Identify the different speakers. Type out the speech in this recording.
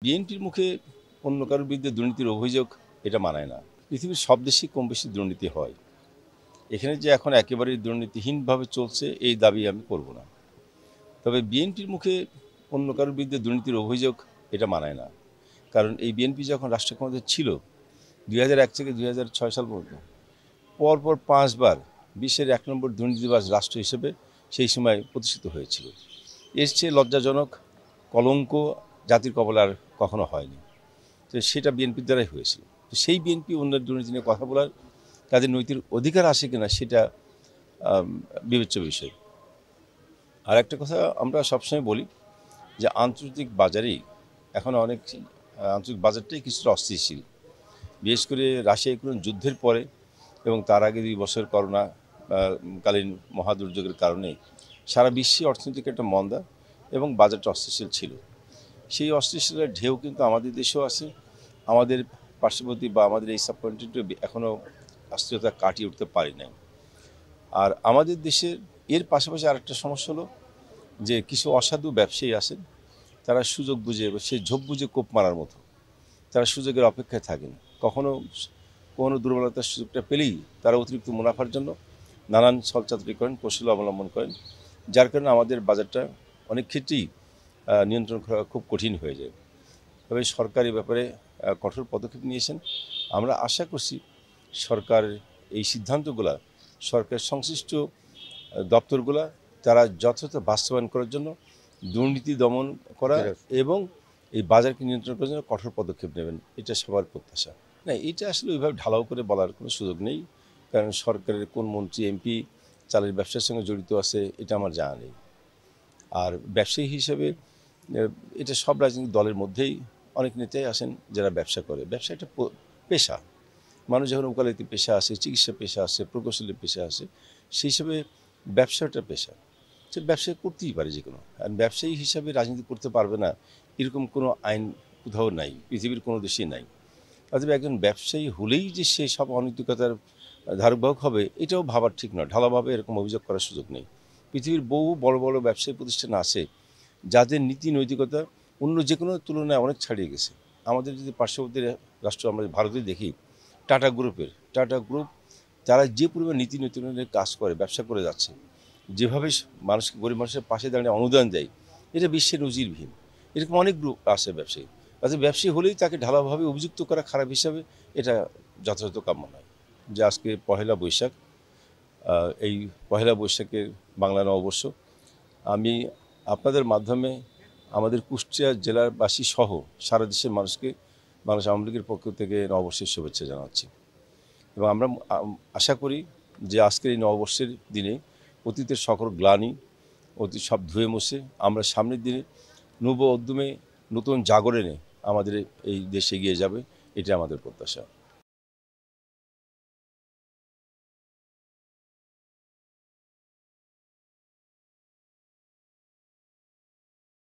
Speaker 1: বিএনপির মুখে অন্য কারোর বিরুদ্ধে দুর্নীতির অভিযোগ এটা মানায় না। পৃথিবীর সব দেশেই কম বেশি দুর্নীতি হয়। এখানে যে এখন একেবারেই দুর্নীতিহীনভাবে চলছে এই দাবি আমি করব না। তবে বিএনপির মুখে অন্য কারোর বিরুদ্ধে দুর্নীতির অভিযোগ এটা মানায় না। কারণ এই বিএনপি যখন রাষ্ট্র ক্ষমতায় ছিল ২০০১ থেকে ২০০৬ সাল পর্যন্ত পরপর ৫ বার বিশ্বের ১ নম্বর দুর্নীতিবাজ রাষ্ট্র হিসেবে সেই সময় প্রতিষ্ঠিত হয়েছিল। এর চেয়ে লজ্জাজনক কলঙ্ক জাতির কপালে আর কখনো হয়নি। তো সেটা বিএনপির দ্বারাই হয়েছিল। তো সেই বিএনপি অন্যের দুর্নীতি নিয়ে কথা বলার তাদের নৈতিক অধিকার আছে কিনা সেটা বিবেচ্য বিষয়। আর একটা কথা আমরা সবসময় বলি যে আন্তর্জাতিক বাজারেই এখন অনেক আন্তর্জাতিক বাজারটাই কিছুটা অস্থিতিশীল। বিশেষ করে রাশিয়া ইউক্রেন যুদ্ধের পরে এবং তার আগে ২ বছর করোনা কালীন মহাদুর্যোগের কারণে সারা বিশ্বে অর্থনৈতিক একটা মন্দা এবং বাজারটা অস্থিতিশীল ছিল। সেই অস্থিতিশীলের ঢেউ কিন্তু আমাদের দেশেও আছে। আমাদের পার্শ্ববর্তী বা আমাদের এই সাবকন্টিনেন্টে এখনও অস্থিরতা কাটিয়ে উঠতে পারি নাই। আর আমাদের দেশের এর পাশাপাশি আরেকটা সমস্যা হলো যে কিছু অসাধু ব্যবসায়ী আছেন, তারা সুযোগ বুঝে সেই ঝোপ বুঝে কোপ মারার মতো তারা সুযোগের অপেক্ষায় থাকেন। কখনো দুর্বলতার সুযোগটা পেলেই তারা অতিরিক্ত মুনাফার জন্য নানান ছলচাতুরি করেন, কৌশল অবলম্বন করেন, যার কারণে আমাদের বাজারটা অনেক ক্ষেত্রেই নিয়ন্ত্রণ করা খুব কঠিন হয়ে যায়। তবে সরকার এ ব্যাপারে কঠোর পদক্ষেপ নিয়েছেন। আমরা আশা করছি সরকার এই সিদ্ধান্তগুলা সরকার সংশ্লিষ্ট দপ্তরগুলা তারা যথাযথ বাস্তবায়ন করার জন্য দুর্নীতি দমন করা এবং এই বাজারকে নিয়ন্ত্রণ করার জন্য কঠোর পদক্ষেপ নেবেন, এটা সবার প্রত্যাশা। না, এটা আসলে ওইভাবে ঢালাও করে বলার কোনো সুযোগ নেই, কারণ সরকারের কোন মন্ত্রী এমপি চালের ব্যবসার সঙ্গে জড়িত আছে এটা আমার জানা নেই। আর ব্যবসায়ী হিসেবে এটা সব রাজনৈতিক দলের মধ্যেই অনেক নেতাই আছেন যারা ব্যবসা করে। ব্যবসা একটা পেশা। মানুষ যখন ওকালতি পেশা আছে, চিকিৎসা পেশা আছে, প্রকৌশলী পেশা আছে, সেই হিসাবে ব্যবসাটা পেশা। সে ব্যবসা করতেই পারে যে কোনো। আর ব্যবসায়ী হিসাবে রাজনীতি করতে পারবে না এরকম কোনো আইন কোথাও নাই, পৃথিবীর কোনো দেশেই নাই। অতএব একজন ব্যবসায়ী হলেই যে সে সব অনৈতিকতার ধারকবাহক হবে এটাও ভাবার ঠিক নয়। ঢালাওভাবে এরকম অভিযোগ করার সুযোগ নেই। পৃথিবীর বহু বড় বড় ব্যবসায়ী প্রতিষ্ঠান আছে যাদের নীতি নৈতিকতা অন্য যে কোনো তুলনায় অনেক ছাড়িয়ে গেছে। আমাদের যদি পার্শ্ববর্তী রাষ্ট্র আমরা ভারতে দেখি, টাটা গ্রুপ তারা যে পরিমাণ নীতি নৈতিকতার কাজ করে, ব্যবসা করে যাচ্ছে, যেভাবে মানুষকে গরিব মানুষের পাশে দাঁড়িয়ে অনুদান দেয়, এটা বিশ্বের নজিরবিহীন। এরকম অনেক গ্রুপ আছে ব্যবসায়ী। তাদের ব্যবসায়ী হলেই তাকে ঢালাওভাবে অভিযুক্ত করা খারাপ হিসাবে এটা যথাযথ কাম্য নয়। যে আজকে পহেলা বৈশাখ, এই পহেলা বৈশাখের বাংলা নববর্ষ, আমি আপনাদের মাধ্যমে আমাদের কুষ্টিয়া জেলাবাসী সহ সারা দেশের মানুষকে বাংলাদেশ আওয়ামী লীগের পক্ষ থেকে নববর্ষের শুভেচ্ছা জানাচ্ছি। এবং আমরা আশা করি যে আজকের এই নববর্ষের দিনে অতীতের সকল গ্লানি অতীত সব ধুয়ে মুছে আমরা সামনের দিনে নব উদ্যমে নতুন জাগরণে আমাদের এই দেশ এগিয়ে যাবে, এটা আমাদের প্রত্যাশা।